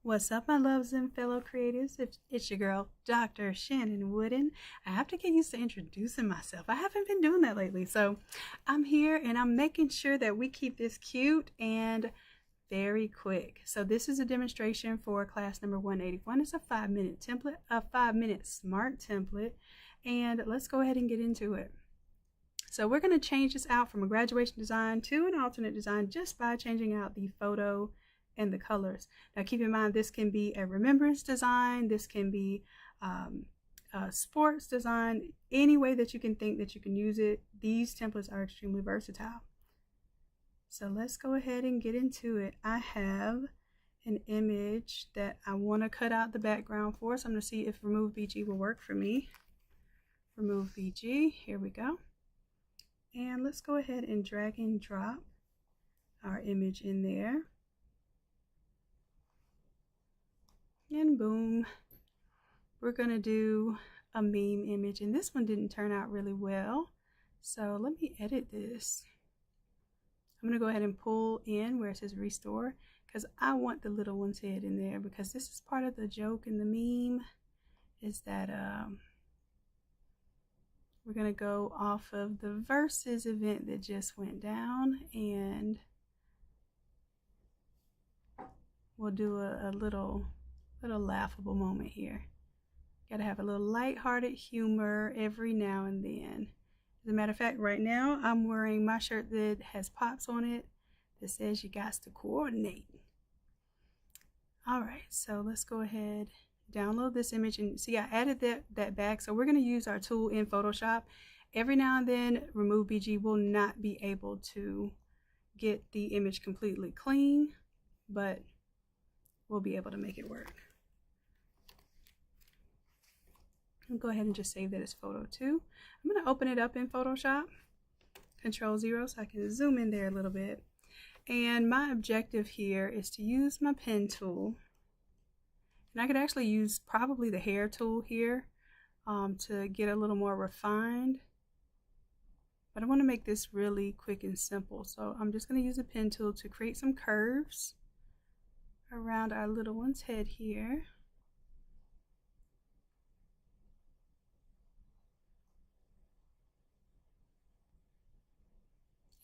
What's up, my loves and fellow creatives? It's your girl, Dr. Shannon Wooden. I have to get used to introducing myself. I haven't been doing that lately. So I'm here and I'm making sure that we keep this cute and very quick. So this is a demonstration for class number 181. It's a 5-minute template, a 5-minute smart template. And let's go ahead and get into it. So we're going to change this out from a graduation design to an alternate design just by changing out the photo and the colors. Now keep in mind, this can be a remembrance design, this can be a sports design, any way that you can think that you can use it. These templates are extremely versatile. So let's go ahead and get into it. I have an image that I want to cut out the background for, so I'm going to see if remove BG will work for me. Remove BG, here we go. And let's go ahead and drag and drop our image in there. And boom, we're going to do a meme image, and this one didn't turn out really well, so let me edit this. I'm going to go ahead and pull in where it says restore, because I want the little one's head in there, because this is part of the joke in the meme, is that we're going to go off of the Versus event that just went down, and we'll do a little laughable moment here. Gotta have a little light-hearted humor every now and then. As a matter of fact, right now I'm wearing my shirt that has pops on it that says you got to coordinate. Alright, so let's go ahead, download this image, and see I added that back. So we're going to use our tool in Photoshop. Every now and then remove BG will not be able to get the image completely clean, but we'll be able to make it work. I'll go ahead and just save that as photo 2. I'm going to open it up in Photoshop, Control-0, so I can zoom in there a little bit. And my objective here is to use my pen tool. And I could actually use probably the hair tool here to get a little more refined. But I want to make this really quick and simple. So I'm just going to use a pen tool to create some curves around our little one's head here.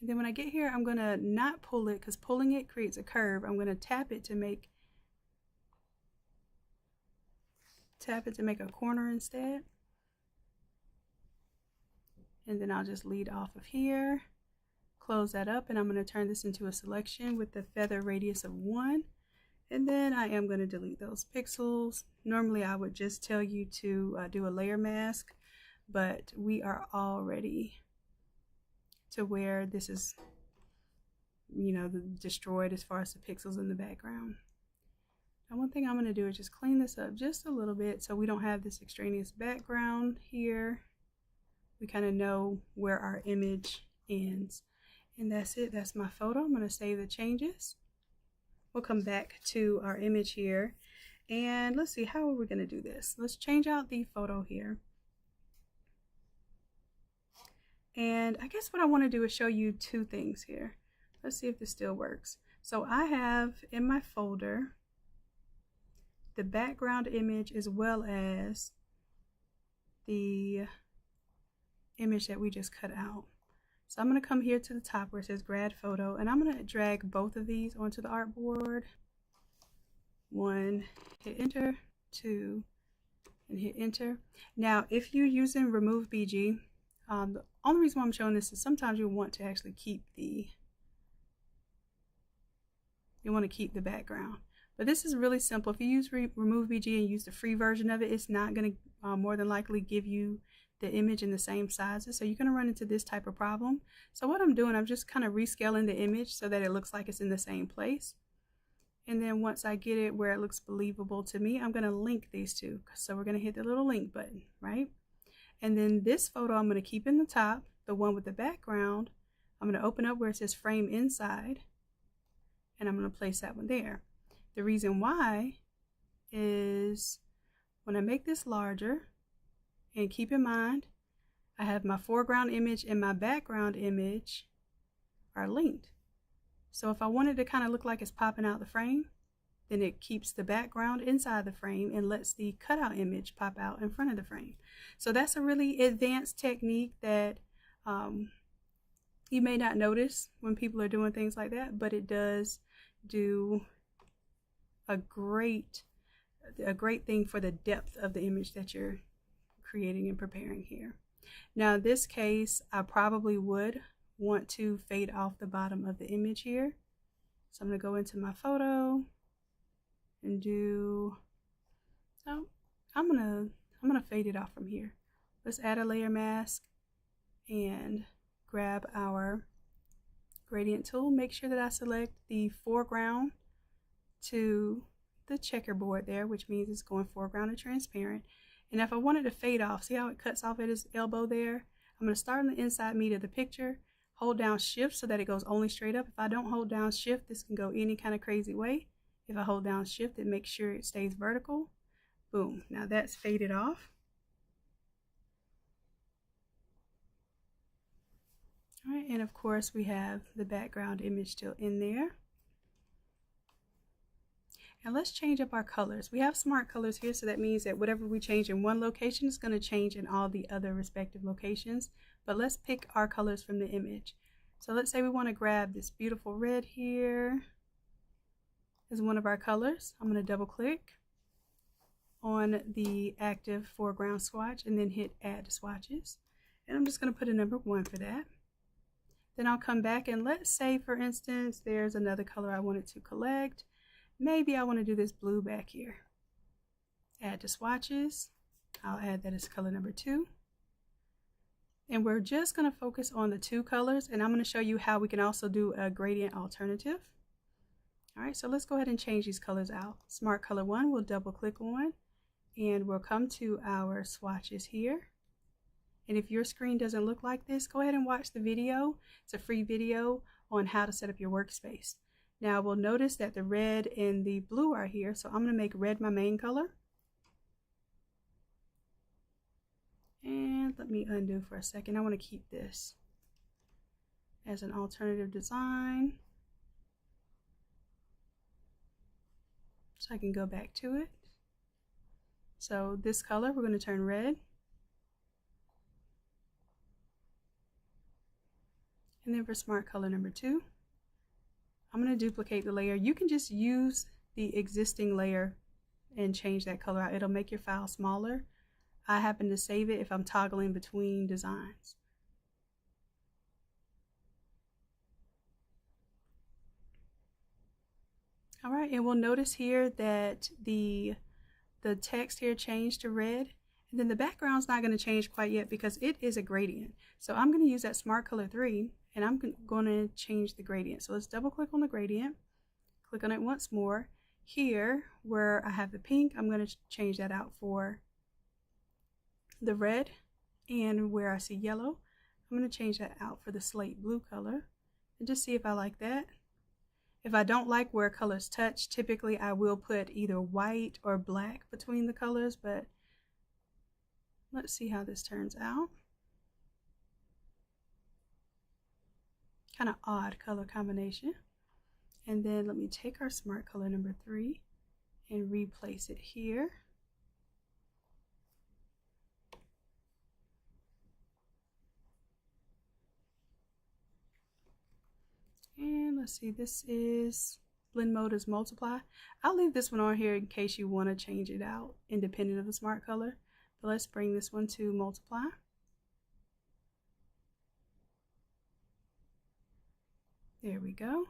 And then when I get here, I'm going to not pull it, because pulling it creates a curve. I'm going to tap it to make a corner instead. And then I'll just lead off of here, close that up, and I'm going to turn this into a selection with the feather radius of 1. And then I am going to delete those pixels. Normally I would just tell you to do a layer mask, but we are already to where this is, you know, destroyed as far as the pixels in the background. Now one thing I'm going to do is just clean this up just a little bit so we don't have this extraneous background here. We kind of know where our image ends. And that's it. That's my photo. I'm going to save the changes. We'll come back to our image here, and let's see, how are we going to do this? Let's change out the photo here. And I guess what I want to do is show you 2 things here. Let's see if this still works. So I have in my folder the background image as well as the image that we just cut out. So I'm going to come here to the top where it says grad photo, and I'm going to drag both of these onto the artboard. 1, hit enter, 2, and hit enter. Now if you're using remove BG, the only reason why I'm showing this is sometimes you want to actually keep the background. But this is really simple. If you use remove BG and use the free version of it, it's not going to more than likely give you the image in the same sizes, so you're going to run into this type of problem. So what I'm doing, I'm just kind of rescaling the image so that it looks like it's in the same place. And then once I get it where it looks believable to me, I'm going to link these 2. So we're going to hit the little link button, right? And then this photo I'm going to keep in the top, the one with the background. I'm going to open up where it says frame inside, and I'm going to place that one there. The reason why is when I make this larger, and keep in mind, I have my foreground image and my background image are linked. So if I wanted to kind of look like it's popping out the frame, then it keeps the background inside the frame and lets the cutout image pop out in front of the frame. So that's a really advanced technique that you may not notice when people are doing things like that, but it does do a great thing for the depth of the image that you're creating and preparing here. Now in this case, I probably would want to fade off the bottom of the image here. So I'm going to go into my photo and do, oh, I'm gonna fade it off from here. Let's add a layer mask and grab our gradient tool. Make sure that I select the foreground to the checkerboard there, which means it's going foreground and transparent. And if I wanted to fade off, see how it cuts off at his elbow there? I'm going to start on the inside meat of the picture, hold down shift so that it goes only straight up. If I don't hold down shift, this can go any kind of crazy way. If I hold down shift, it makes sure it stays vertical. Boom, now that's faded off. All right, and of course we have the background image still in there. And let's change up our colors. We have smart colors here, so that means that whatever we change in one location is going to change in all the other respective locations. But let's pick our colors from the image. So let's say we want to grab this beautiful red here as one of our colors. I'm going to double click on the active foreground swatch and then hit add to swatches. And I'm just going to put a number 1 for that. Then I'll come back and let's say, for instance, there's another color I wanted to collect. Maybe I want to do this blue back here. Add to swatches. I'll add that as color number 2. And we're just going to focus on the 2 colors, and I'm going to show you how we can also do a gradient alternative. All right, so let's go ahead and change these colors out. Smart color 1 we'll double click on, and we'll come to our swatches here. And if your screen doesn't look like this, go ahead and watch the video. It's a free video on how to set up your workspace. Now we'll notice that the red and the blue are here, so I'm going to make red my main color. And let me undo for a second. I want to keep this as an alternative design, so I can go back to it. So this color we're going to turn red. And then for smart color number 2, I'm going to duplicate the layer. You can just use the existing layer and change that color out. It'll make your file smaller. I happen to save it if I'm toggling between designs. All right, and we'll notice here that the text here changed to red. And then the background's not going to change quite yet because it is a gradient. So I'm going to use that smart color 3. And I'm going to change the gradient. So let's double click on the gradient, click on it once more. Here where I have the pink, I'm going to change that out for the red, and where I see yellow, I'm going to change that out for the slate blue color, and just see if I like that. If I don't like where colors touch, typically I will put either white or black between the colors, but let's see how this turns out. Kind of odd color combination. And then let me take our smart color number 3 and replace it here. And let's see, this is blend mode is multiply. I'll leave this one on here in case you want to change it out independent of the smart color. But let's bring this one to multiply. There we go.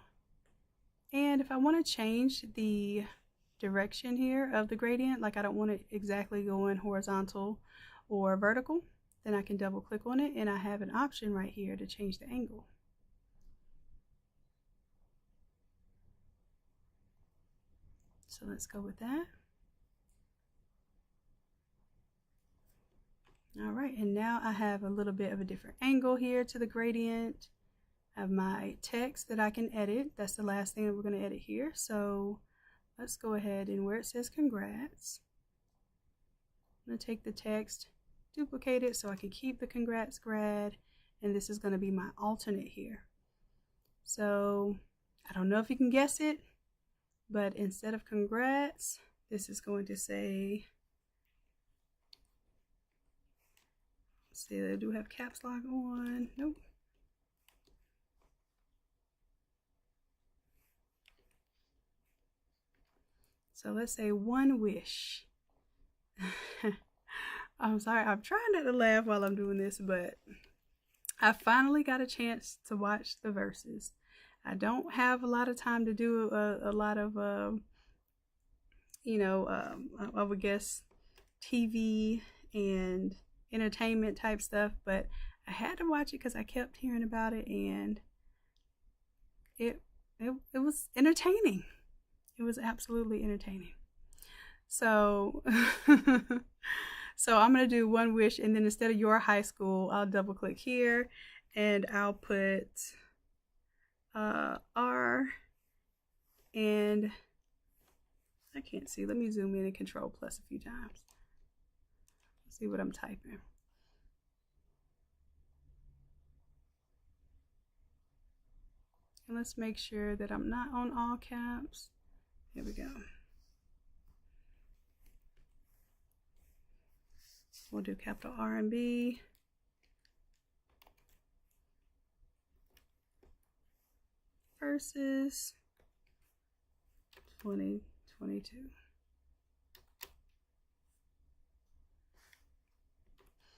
And if I want to change the direction here of the gradient, like I don't want it exactly going horizontal or vertical, then I can double click on it and I have an option right here to change the angle. So let's go with that. All right, and now I have a little bit of a different angle here to the gradient. I have my text that I can edit. That's the last thing that we're going to edit here. So let's go ahead and where it says congrats, I'm going to take the text, duplicate it so I can keep the congrats grad, and this is going to be my alternate here. So I don't know if you can guess it, but instead of congrats, this is going to say, let's see, they do have caps lock on. Nope. So let's say one wish. I'm sorry, I'm trying not to laugh while I'm doing this, but I finally got a chance to watch the Verses. I don't have a lot of time to do a lot of, I would guess TV and entertainment type stuff, but I had to watch it because I kept hearing about it, and it was entertaining. It was absolutely entertaining. So so I'm gonna do one wish, and then instead of your high school, I'll double click here and I'll put R, and I can't see. Let me zoom in and Control plus a few times. Let's see what I'm typing. And let's make sure that I'm not on all caps. Here we go. We'll do capital R and B. Verses 2022.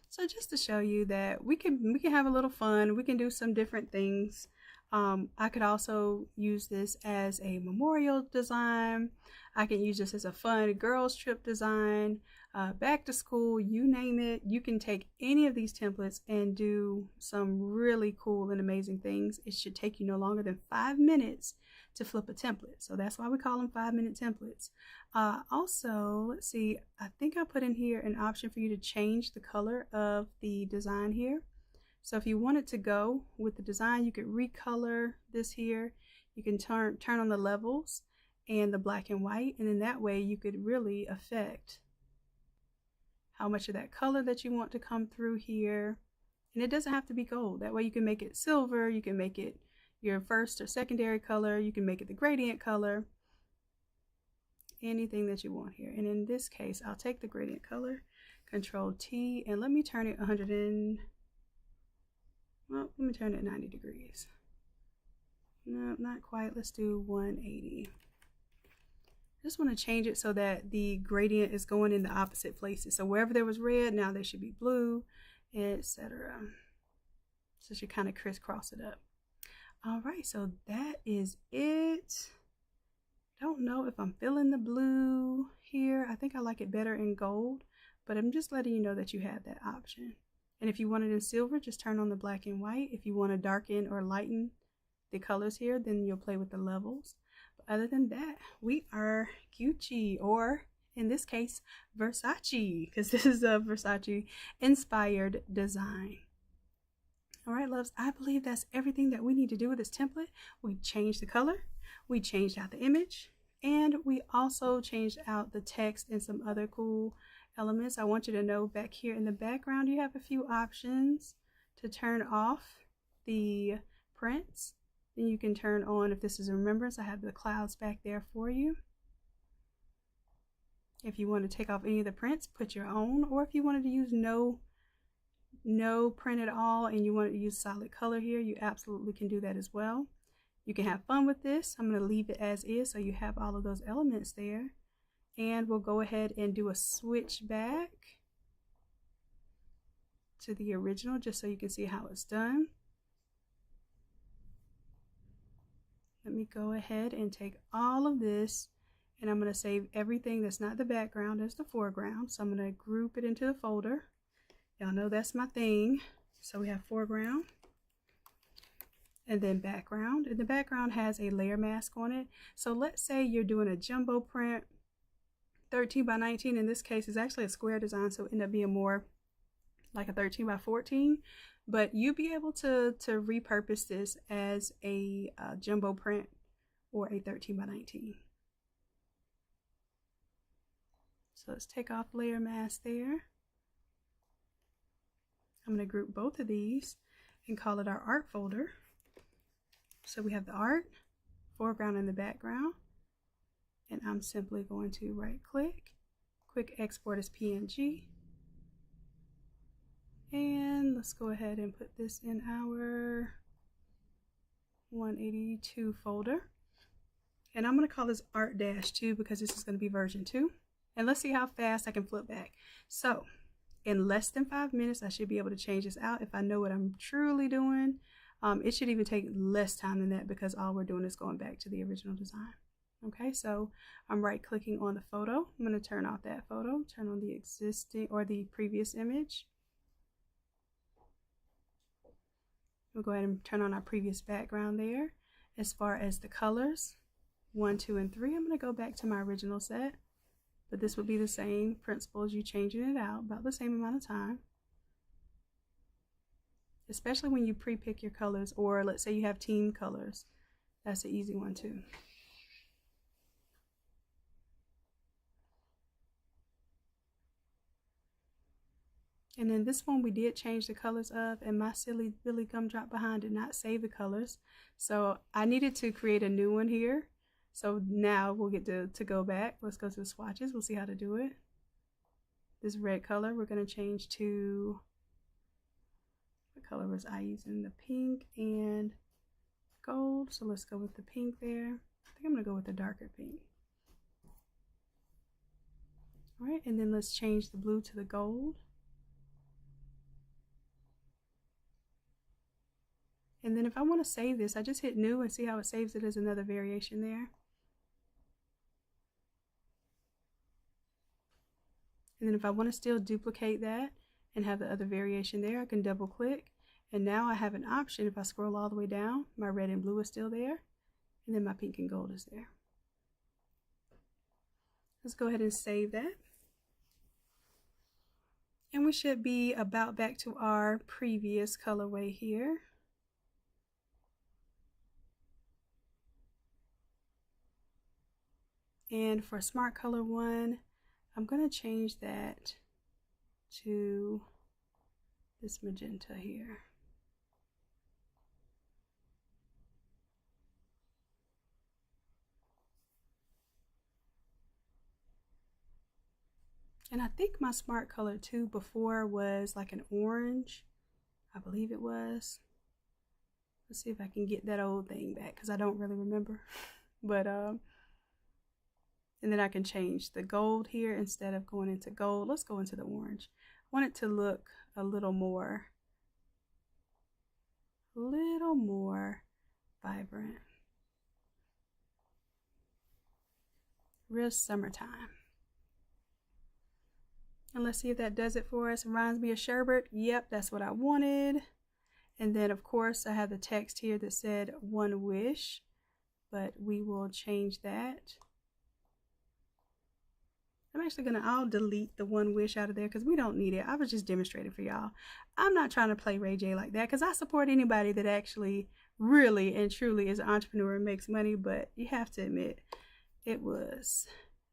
So just to show you that we can have a little fun, we can do some different things. I could also use this as a memorial design. I can use this as a fun girls trip design, back to school, you name it. You can take any of these templates and do some really cool and amazing things. It should take you no longer than 5 minutes to flip a template. So that's why we call them 5-minute templates. Also, let's see, I think I put in here an option for you to change the color of the design here. So if you wanted to go with the design, you could recolor this here. You can turn on the levels and the black and white, and then that way you could really affect how much of that color that you want to come through here. And it doesn't have to be gold. That way you can make it silver, you can make it your first or secondary color, you can make it the gradient color, anything that you want here. And in this case, I'll take the gradient color, Control T, and let me turn it 90 degrees. No, not quite. Let's do 180. Just want to change it so that the gradient is going in the opposite places. So wherever there was red, now there should be blue, etc. So you kind of crisscross it up. All right, so that is it. Don't know if I'm feeling the blue here. I think I like it better in gold, but I'm just letting you know that you have that option. And if you want it in silver, just turn on the black and white. If you want to darken or lighten the colors here, then you'll play with the levels. But other than that, we are Gucci, or in this case, Versace, because this is a Versace inspired design. All right, loves, I believe that's everything that we need to do with this template. We changed the color, we changed out the image, and we also changed out the text and some other cool elements. I want you to know back here in the background, you have a few options to turn off the prints. Then you can turn on, if this is a remembrance, I have the clouds back there for you. If you want to take off any of the prints, put your own, or if you wanted to use no print at all and you want to use solid color here, you absolutely can do that as well. You can have fun with this. I'm going to leave it as is so you have all of those elements there. And we'll go ahead and do a switch back to the original just so you can see how it's done. Let me go ahead and take all of this, and I'm going to save everything that's not the background as the foreground. So I'm going to group it into the folder. Y'all know that's my thing. So we have foreground and then background. And the background has a layer mask on it. So let's say you're doing a jumbo print, 13 by 19. In this case, is actually a square design, so it ended up being more like a 13 by 14. But you'll be able to repurpose this as a jumbo print or a 13 by 19. So let's take off layer mask there. I'm going to group both of these and call it our art folder. So we have the art, foreground and the background. and I'm simply going to right click, quick export as PNG, and let's go ahead and put this in our 182 folder. And I'm going to call this art-2 because this is going to be version 2. And let's see how fast I can flip back. So in less than 5 minutes, I should be able to change this out if I know what I'm truly doing. It should even take less time than that because all we're doing is going back to the original design. Okay, so I'm right clicking on the photo. I'm going to turn off that photo, turn on the existing or the previous image. We'll go ahead and turn on our previous background there. As far as the colors, 1, 2, and 3, I'm going to go back to my original set, but this would be the same principle as you changing it out, about the same amount of time. Especially when you pre-pick your colors, or let's say you have team colors. That's an easy one too. And then this one we did change the colors of, and my silly Billy Gumdrop behind did not save the colors. So I needed to create a new one here. So now we'll get to go back. Let's go to the swatches. We'll see how to do it. This red color we're going to change to, what color was I using? The pink and gold. So let's go with the pink there. I think I'm going to go with the darker pink. All right, and then let's change the blue to the gold. And then if I want to save this, I just hit new and see how it saves it as another variation there. And then if I want to still duplicate that and have the other variation there, I can double click. And now I have an option. If I scroll all the way down, my red and blue is still there. And then my pink and gold is there. Let's go ahead and save that. And we should be about back to our previous colorway here. And for Smart Color 1, I'm going to change that to this magenta here. And I think my Smart Color 2 before was like an orange. I believe it was. Let's see if I can get that old thing back because I don't really remember. But and then I can change the gold here instead of going into gold. Let's go into the orange. I want it to look a little more vibrant. Real summertime. And let's see if that does it for us. Reminds me of sherbet. Yep, that's what I wanted. And then of course I have the text here that said one wish, but we will change that. I'm actually I'll delete the one wish out of there because we don't need it. I was just demonstrating for y'all. I'm not trying to play Ray J like that because I support anybody that actually really and truly is an entrepreneur and makes money, but you have to admit it was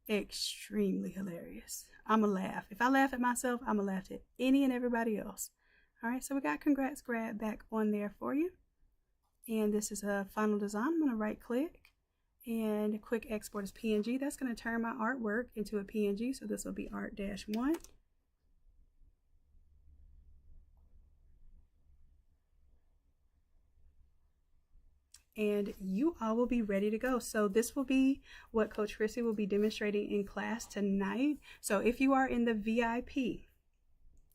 extremely hilarious. I'ma laugh. If I laugh at myself, I'ma laugh at any and everybody else. All right, so we got congrats grad back on there for you. And this is a final design. I'm gonna right click and quick export as PNG. That's going to turn my artwork into a PNG, so this will be art-1. And you all will be ready to go. So this will be what Coach Chrissy will be demonstrating in class tonight. So if you are in the VIP,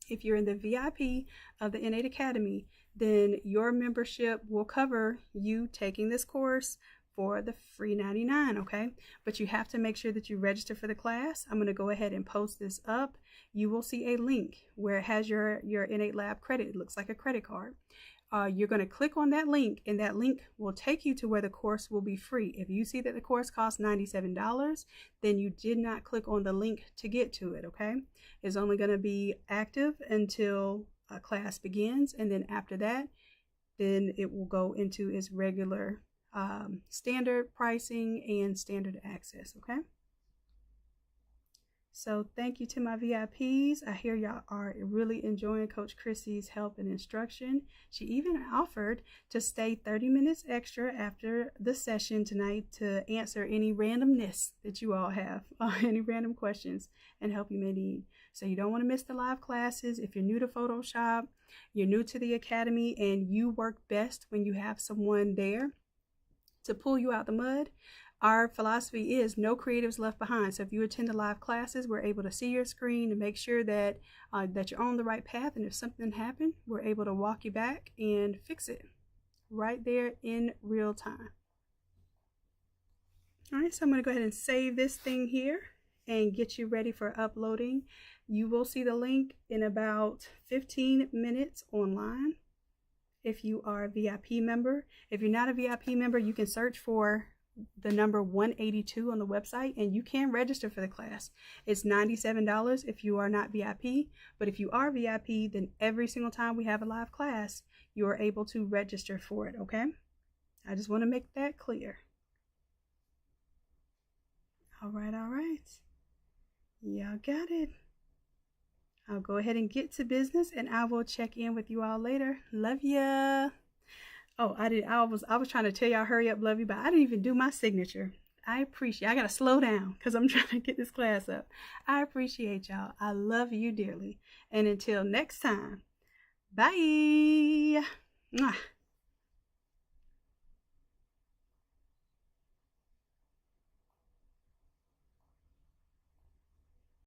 if you're in the VIP of the Innate Academy, then your membership will cover you taking this course for the free 99, okay? But you have to make sure that you register for the class. I'm going to go ahead and post this up. You will see a link where it has your Innate Lab credit. It looks like a credit card. You're going to click on that link, and that link will take you to where the course will be free. If you see that the course costs $97, then you did not click on the link to get to it, okay? It's only going to be active until class begins, and then after that, then it will go into its regular standard pricing and standard access, okay? So thank you to my VIPs. I hear y'all are really enjoying Coach Chrissy's help and instruction. She even offered to stay 30 minutes extra after the session tonight to answer any randomness that you all have, any random questions and help you may need. So you don't want to miss the live classes. If you're new to Photoshop, you're new to the Academy, and you work best when you have someone there to pull you out the mud, our philosophy is no creatives left behind. So if you attend the live classes, we're able to see your screen to make sure that that you're on the right path. And if something happened, we're able to walk you back and fix it right there in real time. All right, so I'm going to go ahead and save this thing here and get you ready for uploading. You will see the link in about 15 minutes online if you are a VIP member. If you're not a VIP member, you can search for the number 182 on the website and you can register for the class. It's $97 if you are not VIP, but if you are VIP, then every single time we have a live class, you are able to register for it, okay? I just want to make that clear. All right. Y'all got it. I'll go ahead and get to business and I will check in with you all later. Love ya. Oh, I was trying to tell y'all hurry up, love you, but I didn't even do my signature. I gotta slow down because I'm trying to get this class up. I appreciate y'all. I love you dearly. And until next time, bye. Mwah.